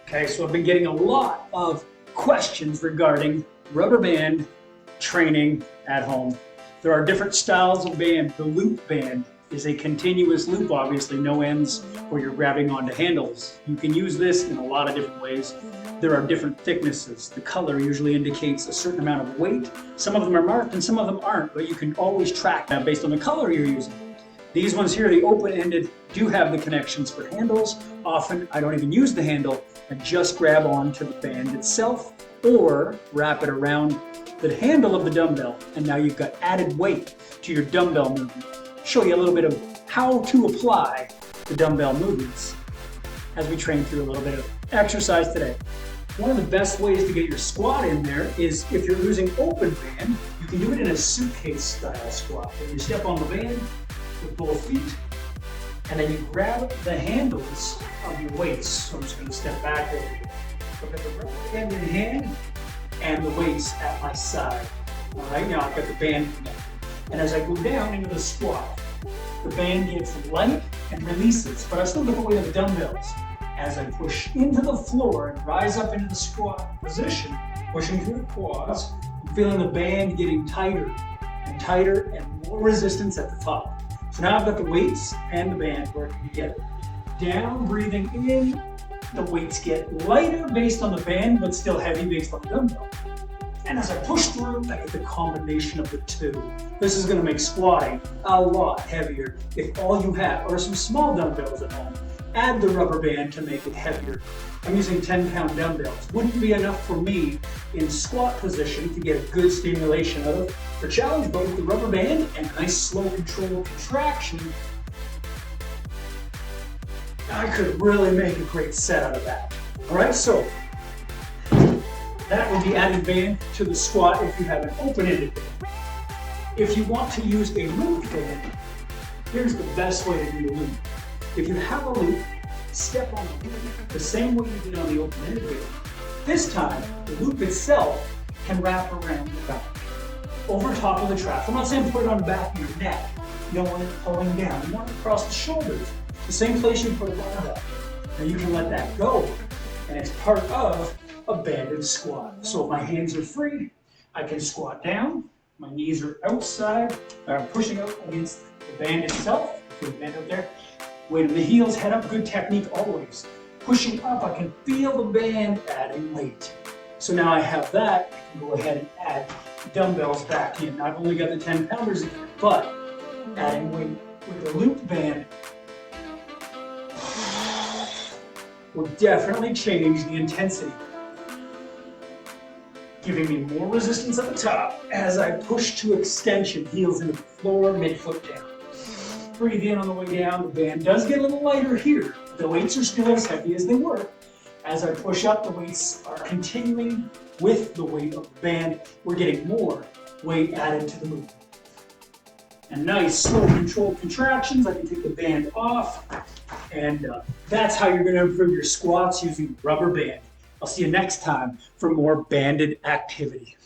Okay, so I've been getting a lot of questions regarding rubber band training at home. There are different styles of band. The loop band is a continuous loop, obviously, no ends where you're grabbing onto handles. You can use this in a lot of different ways. There are different thicknesses. The color usually indicates a certain amount of weight. Some of them are marked and some of them aren't, but you can always track that based on the color you're using. These ones here, the open-ended, do have the connections for handles. Often I don't even use the handle. I just grab onto the band itself or wrap it around the handle of the dumbbell, and now you've got added weight to your dumbbell movement. Show you a little bit of how to apply the dumbbell movements as we train through a little bit of exercise today. One of the best ways to get your squat in there is if you're using open band, you can do it in a suitcase style squat. Where you step on the band with both feet, and then you grab the handles of your weights. So I'm just going to step back over here. I've got the rubber band in hand and the weights at my side. All right, now I've got the band connected. And as I go down into the squat, the band gets light and releases, but I still get the weight of the dumbbells. As I push into the floor and rise up into the squat position, pushing through the quads, I'm feeling the band getting tighter and tighter and more resistance at the top. So now I've got the weights and the band working together. Down, breathing in, the weights get lighter based on the band, but still heavy based on the dumbbell. And as I push through, I get the combination of the two. This is going to make squatting a lot heavier. If all you have are some small dumbbells at home, add the rubber band to make it heavier. I'm using 10-pound dumbbells. Wouldn't be enough for me in squat position to get a good stimulation out of the challenge, but with the rubber band and nice slow controlled contraction, I could really make a great set out of that. All right, so that would be added band to the squat if you have an open-ended band. If you want to use a loop band, here's the best way to do the loop. If you have a loop, step on the loop the same way you did on the open-ended band. This time, the loop itself can wrap around the back, over top of the trap. I'm not saying put it on the back of your neck. You don't want it pulling down. You want it across the shoulders, the same place you put it on the back. Now you can let that go, and it's part of a banded squat. So if my hands are free, I can squat down. My knees are outside. I'm pushing up against the band itself. Feel the band up there. Weight of the heels, head up, good technique always. Pushing up, I can feel the band adding weight. So now I have that, I can go ahead and add dumbbells back in. I've only got the 10-pounders in here, but adding weight with the loop band will definitely change the intensity, giving me more resistance at the top as I push to extension, heels into the floor, midfoot down. Breathe in on the way down. The band does get a little lighter here. The weights are still as heavy as they were. As I push up, the weights are continuing with the weight of the band. We're getting more weight added to the movement. And nice, slow, controlled contractions. I can take the band off. And that's how you're going to improve your squats using rubber band. I'll see you next time for more banded activity.